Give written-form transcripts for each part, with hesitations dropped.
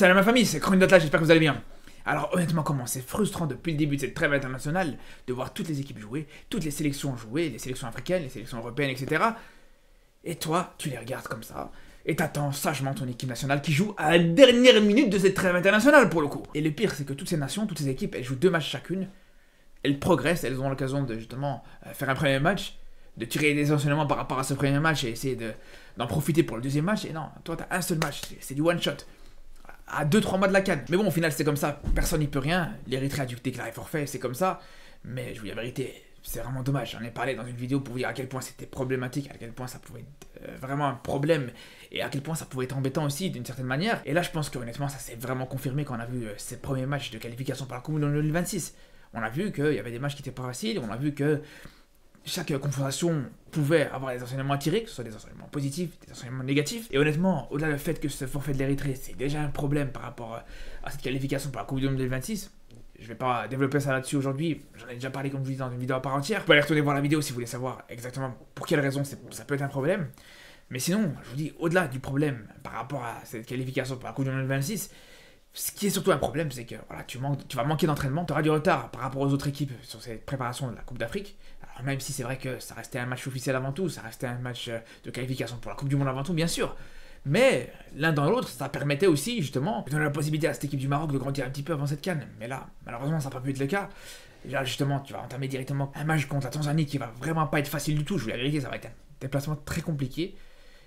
Salut ma famille, c'est Chronique, j'espère que vous allez bien. Alors honnêtement, comment c'est frustrant depuis le début de cette trêve internationale de voir toutes les équipes jouer, toutes les sélections jouer, les sélections africaines, les sélections européennes, etc. Et toi, tu les regardes comme ça, et t'attends sagement ton équipe nationale qui joue à la dernière minute de cette trêve internationale pour le coup. Et le pire, c'est que toutes ces nations, toutes ces équipes, elles jouent 2 matchs chacune, elles progressent, elles ont l'occasion de justement faire un premier match, de tirer des enseignements par rapport à ce premier match et essayer d'en profiter pour le deuxième match. Et non, toi t'as un seul match, c'est du one shot. À 2-3 mois de la CAN. Mais bon, au final, c'est comme ça, personne n'y peut rien. L'Érythrée a dû déclarer forfait, c'est comme ça. Mais je vous dis la vérité, c'est vraiment dommage. J'en ai parlé dans une vidéo pour vous dire à quel point c'était problématique, à quel point ça pouvait être vraiment un problème, et à quel point ça pouvait être embêtant aussi, d'une certaine manière. Et là, je pense que honnêtement, ça s'est vraiment confirmé quand on a vu ces premiers matchs de qualification pour la Coupe du Monde 2026. On a vu qu'il y avait des matchs qui n'étaient pas faciles, on a vu que chaque confrontation pouvait avoir des enseignements à tirer, que ce soit des enseignements positifs, des enseignements négatifs. Et honnêtement, au-delà du fait que ce forfait de l'Érythrée, c'est déjà un problème par rapport à cette qualification pour la Coupe du Monde 2026, je vais pas développer ça là-dessus aujourd'hui, j'en ai déjà parlé comme je vous dis dans une vidéo à part entière. Vous pouvez aller retourner voir la vidéo si vous voulez savoir exactement pour quelle raison ça peut être un problème. Mais sinon, je vous dis, au-delà du problème par rapport à cette qualification pour la Coupe du Monde 2026, ce qui est surtout un problème, c'est que voilà, tu vas manquer d'entraînement, tu auras du retard par rapport aux autres équipes sur cette préparation de la Coupe d'Afrique. Alors même si c'est vrai que ça restait un match officiel avant tout, ça restait un match de qualification pour la Coupe du Monde avant tout, bien sûr. Mais l'un dans l'autre, ça permettait aussi justement de donner la possibilité à cette équipe du Maroc de grandir un petit peu avant cette CAN. Mais là, malheureusement, ça n'a pas pu être le cas. Et là, justement, tu vas entamer directement un match contre la Tanzanie qui va vraiment pas être facile du tout. Je vous la vérité, ça va être un déplacement très compliqué.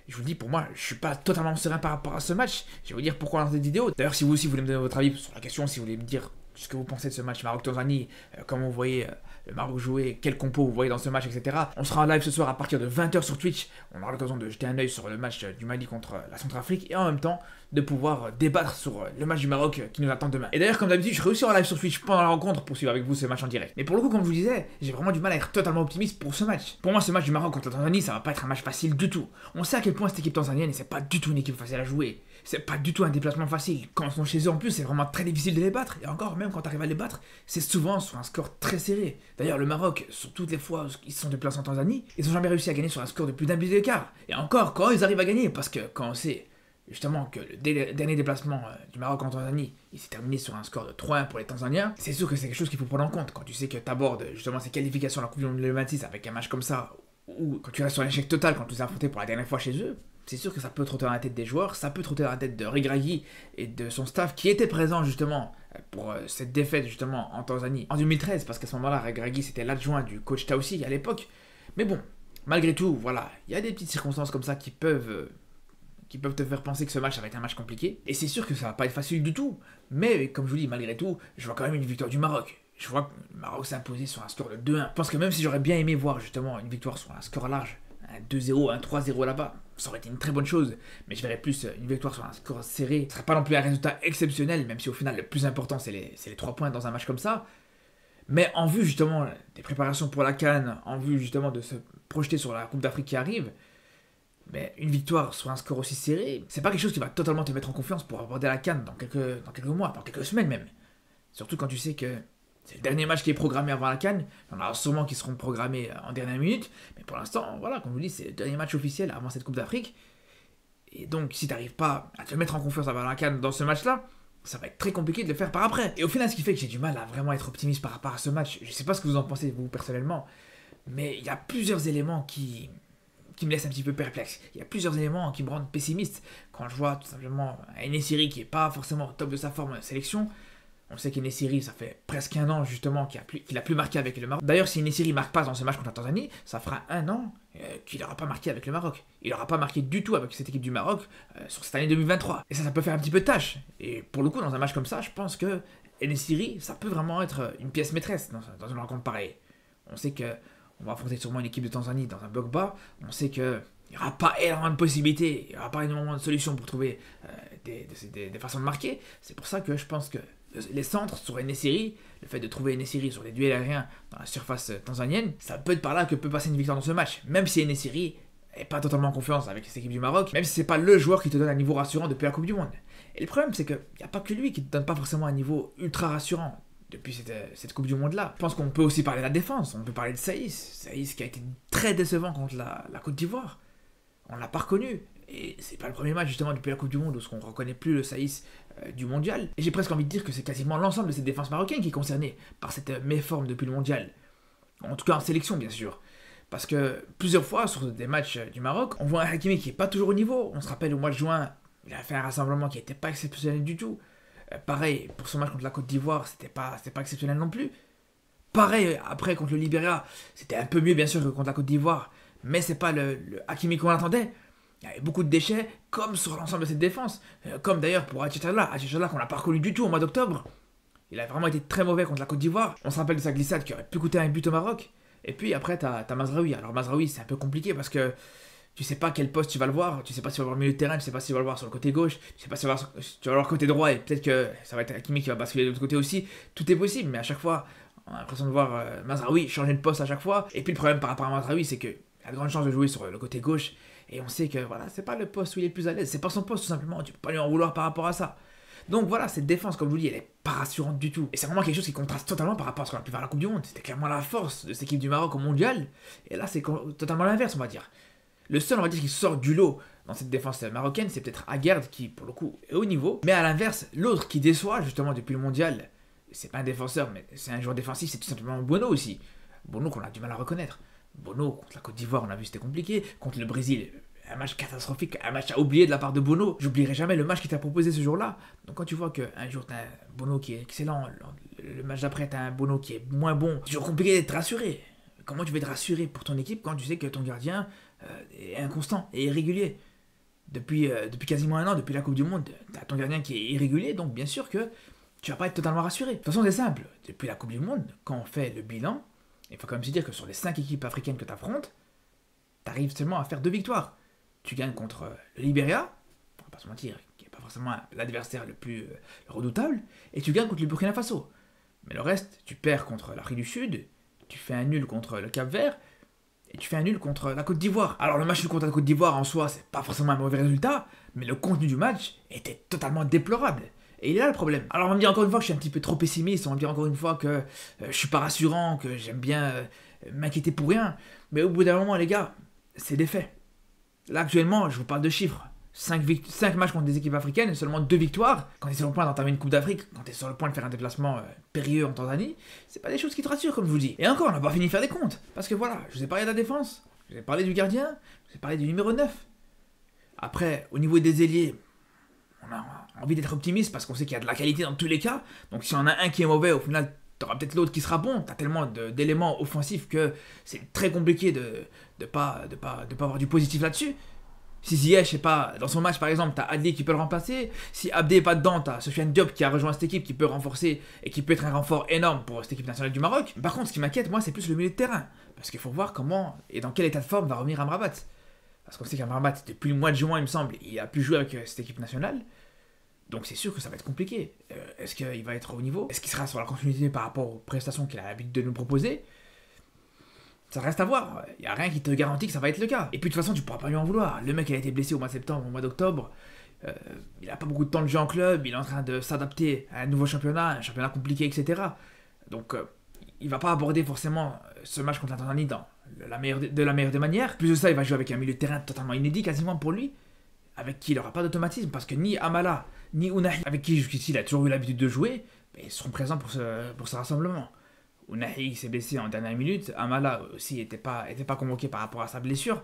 Je vous le dis, pour moi, je suis pas totalement serein par rapport à ce match. Je vais vous dire pourquoi dans cette vidéo. D'ailleurs, si vous aussi voulez me donner votre avis sur la question, si vous voulez me dire ce que vous pensez de ce match Maroc-Tanzanie, comment vous voyez le Maroc jouer, quel compo vous voyez dans ce match, etc. On sera en live ce soir à partir de 20 h sur Twitch. On aura l'occasion de jeter un œil sur le match du Mali contre la Centrafrique et en même temps de pouvoir débattre sur le match du Maroc qui nous attend demain. Et d'ailleurs, comme d'habitude, je serai aussi en live sur Twitch pendant la rencontre pour suivre avec vous ce match en direct. Mais pour le coup, comme je vous disais, j'ai vraiment du mal à être totalement optimiste pour ce match. Pour moi, ce match du Maroc contre la Tanzanie, ça va pas être un match facile du tout. On sait à quel point cette équipe tanzanienne, c'est pas du tout une équipe facile à jouer. C'est pas du tout un déplacement facile. Quand ils sont chez eux en plus, c'est vraiment très difficile de les battre. Et encore, même quand tu arrives à les battre, c'est souvent sur un score très serré. D'ailleurs, le Maroc, sur toutes les fois où ils se sont déplacés en Tanzanie, ils ont jamais réussi à gagner sur un score de plus d'1 but d'écart. Et encore, quand ils arrivent à gagner, parce que quand on sait justement que le dernier déplacement du Maroc en Tanzanie, il s'est terminé sur un score de 3-1 pour les Tanzaniens, c'est sûr que c'est quelque chose qu'il faut prendre en compte. Quand tu sais que tu abordes justement ces qualifications à la Coupe du Monde 2026 avec un match comme ça, ou quand tu restes sur un échec total quand tu les as affrontés pour la dernière fois chez eux, c'est sûr que ça peut trotter dans la tête des joueurs, ça peut trotter dans la tête de Regragui et de son staff qui était présent justement pour cette défaite justement en Tanzanie en 2013, parce qu'à ce moment-là, Regragui c'était l'adjoint du coach Taoussi à l'époque. Mais bon, malgré tout, voilà, il y a des petites circonstances comme ça qui peuvent te faire penser que ce match ça va être un match compliqué. Et c'est sûr que ça va pas être facile du tout. Mais comme je vous dis, malgré tout, je vois quand même une victoire du Maroc. Je vois que le Maroc s'est imposé sur un score de 2-1. Je pense que même si j'aurais bien aimé voir justement une victoire sur un score large, un 2-0, un 3-0 là-bas, ça aurait été une très bonne chose. Mais je verrais plus une victoire sur un score serré. Ce serait pas non plus un résultat exceptionnel, même si au final le plus important c'est les 3 points dans un match comme ça. Mais en vue justement des préparations pour la CAN, en vue justement de se projeter sur la Coupe d'Afrique qui arrive, mais une victoire sur un score aussi serré, c'est pas quelque chose qui va totalement te mettre en confiance pour aborder la CAN dans quelques mois, dans quelques semaines même. Surtout quand tu sais que c'est le dernier match qui est programmé avant la CAN, il y en aura sûrement qui seront programmés en dernière minute, mais pour l'instant, voilà, comme je vous dis, c'est le dernier match officiel avant cette Coupe d'Afrique. Et donc, si t'arrives pas à te mettre en confiance avant la CAN dans ce match-là, ça va être très compliqué de le faire par après. Et au final, ce qui fait que j'ai du mal à vraiment être optimiste par rapport à ce match, je sais pas ce que vous en pensez vous personnellement, mais il y a plusieurs éléments qui me laisse un petit peu perplexe. Il y a plusieurs éléments qui me rendent pessimiste. Quand je vois tout simplement un Enesiri qui est pas forcément au top de sa forme de sélection, on sait qu'Enesiri, ça fait presque 1 an justement qu'il a plus marqué avec le Maroc. D'ailleurs, si Enesiri marque pas dans ce match contre la Tanzanie, ça fera 1 an qu'il n'aura pas marqué avec le Maroc. Il n'aura pas marqué du tout avec cette équipe du Maroc sur cette année 2023. Et ça peut faire un petit peu de tâche. Et pour le coup, dans un match comme ça, je pense que Enesiri, ça peut vraiment être une pièce maîtresse dans une rencontre pareille. On sait que on va affronter sûrement une équipe de Tanzanie dans un bloc bas. On sait qu'il n'y aura pas énormément de possibilités, il n'y aura pas énormément de solutions pour trouver des façons de marquer. C'est pour ça que je pense que les centres sur Enesiri, le fait de trouver Enesiri sur les duels aériens dans la surface tanzanienne, ça peut être par là que peut passer une victoire dans ce match. Même si Enesiri n'est pas totalement en confiance avec cette équipe du Maroc, même si c'est pas le joueur qui te donne un niveau rassurant depuis la Coupe du Monde. Et le problème, c'est qu'il n'y a pas que lui qui te donne pas forcément un niveau ultra rassurant depuis cette Coupe du Monde-là. Je pense qu'on peut aussi parler de la défense, on peut parler de Saïs qui a été très décevant contre la Côte d'Ivoire. On l'a pas reconnu. Et c'est pas le premier match justement depuis la Coupe du Monde où on ne reconnaît plus le Saïs du mondial. Et j'ai presque envie de dire que c'est quasiment l'ensemble de cette défense marocaine qui est concernée par cette méforme depuis le mondial. En tout cas en sélection bien sûr. Parce que plusieurs fois sur des matchs du Maroc, on voit un Hakimi qui est pas toujours au niveau. On se rappelle au mois de juin, il a fait un rassemblement qui n'était pas exceptionnel du tout. Pareil, pour son match contre la Côte d'Ivoire, c'était pas exceptionnel non plus. Pareil, après contre le Libéria, c'était un peu mieux bien sûr que contre la Côte d'Ivoire. Mais c'est pas le Hakimi qu'on attendait. Il y avait beaucoup de déchets, comme sur l'ensemble de cette défense. Comme d'ailleurs pour Achichala qu'on n'a pas reconnu du tout au mois d'octobre. Il a vraiment été très mauvais contre la Côte d'Ivoire. On se rappelle de sa glissade qui aurait pu coûter un but au Maroc. Et puis après, t'as Mazraoui. Alors Mazraoui, c'est un peu compliqué parce que tu sais pas quel poste tu vas le voir. Tu sais pas si tu vas le voir au milieu de terrain, tu sais pas si tu vas le voir sur le côté gauche, tu sais pas si tu vas le voir côté droit. Et peut-être que ça va être Hakimi qui va basculer de l'autre côté aussi. Tout est possible, mais à chaque fois, on a l'impression de voir Mazraoui changer de poste à chaque fois. Et puis le problème par rapport à Mazraoui, c'est qu'il a de grandes chances de jouer sur le côté gauche. Et on sait que voilà, c'est pas le poste où il est plus à l'aise. C'est pas son poste tout simplement. Tu peux pas lui en vouloir par rapport à ça. Donc voilà, cette défense, comme je vous dis, elle est pas rassurante du tout. Et c'est vraiment quelque chose qui contraste totalement par rapport à ce qu'on a pu faire à la Coupe du Monde. C'était clairement la force de cette équipe du Maroc au mondial. Et là, c'est totalement l'inverse, on va dire. Le seul, on va dire, qui sort du lot dans cette défense marocaine, c'est peut-être Aguerd, qui, pour le coup, est au niveau. Mais à l'inverse, l'autre qui déçoit, justement, depuis le mondial, c'est pas un défenseur, mais c'est un joueur défensif, c'est tout simplement Bono aussi. Bono qu'on a du mal à reconnaître. Bono, contre la Côte d'Ivoire, on a vu c'était compliqué. Contre le Brésil, un match catastrophique, un match à oublier de la part de Bono. J'oublierai jamais le match qu'il t'a proposé ce jour-là. Donc quand tu vois qu'un jour t'as un Bono qui est excellent, le match d'après t'as un Bono qui est moins bon, c'est toujours compliqué d'être rassuré. Comment tu veux être rassuré pour ton équipe quand tu sais que ton gardien est inconstant et irrégulier depuis quasiment un an, depuis la Coupe du Monde, t'as ton gardien qui est irrégulier, donc bien sûr que tu vas pas être totalement rassuré. De toute façon c'est simple, depuis la Coupe du Monde, quand on fait le bilan, il faut quand même se dire que sur les 5 équipes africaines que t'affrontes, t'arrives seulement à faire 2 victoires. Tu gagnes contre le Libéria, on va pas se mentir, qui n'est pas forcément l'adversaire le plus redoutable, et tu gagnes contre le Burkina Faso. Mais le reste, tu perds contre l'Afrique du Sud, tu fais un nul contre le Cap-Vert, et tu fais un nul contre la Côte d'Ivoire. Alors le match nul contre la Côte d'Ivoire en soi, c'est pas forcément un mauvais résultat, mais le contenu du match était totalement déplorable. Et il est là le problème. Alors on va me dire encore une fois que je suis un petit peu trop pessimiste, on va me dire encore une fois que je suis pas rassurant, que j'aime bien m'inquiéter pour rien, mais au bout d'un moment les gars, c'est des faits. Là actuellement, je vous parle de chiffres. 5 matchs contre des équipes africaines et seulement 2 victoires. Quand tu es sur le point d'entamer une Coupe d'Afrique, quand tu es sur le point de faire un déplacement périlleux en Tanzanie, c'est pas des choses qui te rassurent comme je vous dis. Et encore, on n'a pas fini de faire des comptes. Parce que voilà, je vous ai parlé de la défense, je vous ai parlé du gardien, je vous ai parlé du numéro 9. Après, au niveau des ailiers, on a envie d'être optimiste parce qu'on sait qu'il y a de la qualité dans tous les cas. Donc si on a un qui est mauvais, au final, t'auras peut-être l'autre qui sera bon. T'as tellement d'éléments offensifs que c'est très compliqué de pas avoir du positif là-dessus. Si Ziyech, je sais pas, dans son match par exemple, t'as Adli qui peut le remplacer. Si Abdé est pas dedans, t'as Sofiane Diop qui a rejoint cette équipe, qui peut renforcer et qui peut être un renfort énorme pour cette équipe nationale du Maroc. Par contre, ce qui m'inquiète, moi, c'est plus le milieu de terrain. Parce qu'il faut voir comment et dans quel état de forme va revenir Amrabat. Parce qu'on sait qu'Amrabat, depuis le mois de juin, il me semble, il a pu jouer avec cette équipe nationale. Donc c'est sûr que ça va être compliqué. Est-ce qu'il va être au niveau? Est-ce qu'il sera sur la continuité par rapport aux prestations qu'il a l'habitude de nous proposer? Ça reste à voir. Il n'y a rien qui te garantit que ça va être le cas. Et puis de toute façon, tu pourras pas lui en vouloir. Le mec, il a été blessé au mois de septembre, au mois d'octobre. Il n'a pas beaucoup de temps de jeu en club. Il est en train de s'adapter à un nouveau championnat, un championnat compliqué, etc. Donc il va pas aborder forcément ce match contre la Tanzanie de la meilleure des manières. Plus de ça, il va jouer avec un milieu de terrain totalement inédit quasiment pour lui, avec qui il n'aura pas d'automatisme, parce que ni Amala, ni Ounahi, avec qui jusqu'ici il a toujours eu l'habitude de jouer, ils seront présents pour ce rassemblement. Ounahi s'est blessé en dernière minute, Amala aussi n'était pas convoqué par rapport à sa blessure,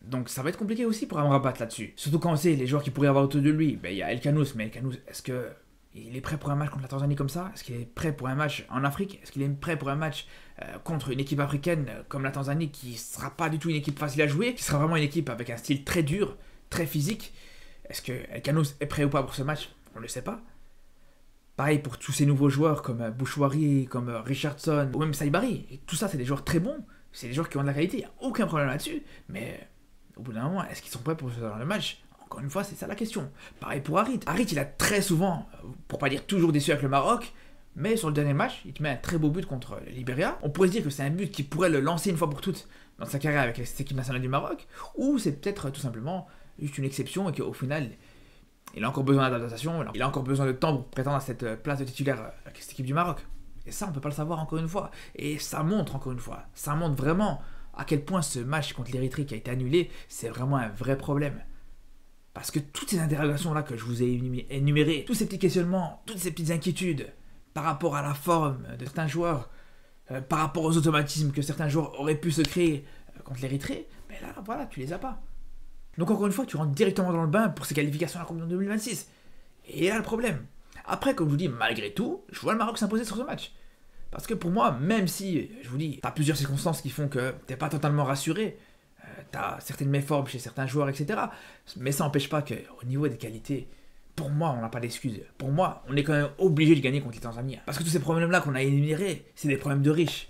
donc ça va être compliqué aussi pour Amrabat là-dessus. Surtout quand on sait les joueurs qui pourraient avoir autour de lui, il y a El Khanous, mais El Khanous, est-ce qu'il est prêt pour un match contre la Tanzanie comme ça? Est-ce qu'il est prêt pour un match en Afrique? Est-ce qu'il est prêt pour un match contre une équipe africaine comme la Tanzanie, qui sera pas du tout une équipe facile à jouer, qui sera vraiment une équipe avec un style très dur, très physique? Est-ce que El Khanous est prêt ou pas pour ce match? On ne le sait pas. Pareil pour tous ces nouveaux joueurs comme Bouchouari, comme Richardson, ou même Saibari. Et tout ça, c'est des joueurs très bons. C'est des joueurs qui ont de la qualité, il n'y a aucun problème là-dessus. Mais au bout d'un moment, est-ce qu'ils sont prêts pour ce genre de match? Encore une fois, c'est ça la question. Pareil pour Harit. Harit, il a très souvent, pour pas dire toujours déçu avec le Maroc, mais sur le dernier match, il te met un très beau but contre le Libéria. On pourrait se dire que c'est un but qui pourrait le lancer une fois pour toutes dans sa carrière avec cette équipe nationale du Maroc, ou c'est peut-être tout simplement juste une exception et qu'au final, il a encore besoin d'adaptation, il a encore besoin de temps pour prétendre à cette place de titulaire avec cette équipe du Maroc. Et ça, on peut pas le savoir encore une fois. Et ça montre encore une fois, ça montre vraiment à quel point ce match contre l'Érythrée qui a été annulé, c'est vraiment un vrai problème. Parce que toutes ces interrogations-là que je vous ai énumérées, tous ces petits questionnements, toutes ces petites inquiétudes par rapport à la forme de certains joueurs, par rapport aux automatismes que certains joueurs auraient pu se créer contre l'Érythrée, ben là, voilà, tu les as pas. Donc encore une fois, tu rentres directement dans le bain pour ces qualifications à la Coupe du Monde 2026. Et là le problème. Après, comme je vous dis, malgré tout, je vois le Maroc s'imposer sur ce match. Parce que pour moi, même si, je vous dis, t'as plusieurs circonstances qui font que t'es pas totalement rassuré, t'as certaines méformes chez certains joueurs, etc. Mais ça n'empêche pas qu'au niveau des qualités, pour moi, on n'a pas d'excuses. Pour moi, on est quand même obligé de gagner contre les Tanzaniens. Parce que tous ces problèmes-là qu'on a énumérés, c'est des problèmes de riches.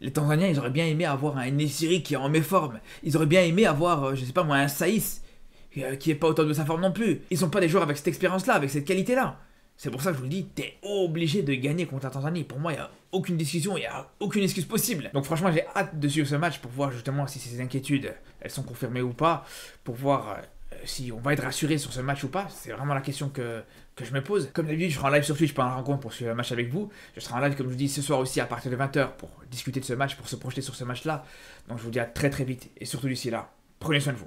Les Tanzaniens, ils auraient bien aimé avoir un Nessiri qui est en méforme. Ils auraient bien aimé avoir, je sais pas moi, un Saïs qui est pas au top de sa forme non plus. Ils sont pas des joueurs avec cette expérience-là, avec cette qualité-là. C'est pour ça que je vous le dis, t'es obligé de gagner contre la Tanzanie. Pour moi, il n'y a aucune discussion, il n'y a aucune excuse possible. Donc franchement, j'ai hâte de suivre ce match pour voir justement si ces inquiétudes, elles sont confirmées ou pas, pour voir si on va être rassuré sur ce match ou pas. C'est vraiment la question que je me pose. Comme d'habitude, je serai en live sur Twitch pendant la rencontre pour suivre le match avec vous. Je serai en live, comme je vous dis, ce soir aussi à partir de 20h pour discuter de ce match, pour se projeter sur ce match-là. Donc je vous dis à très très vite. Et surtout d'ici là, prenez soin de vous.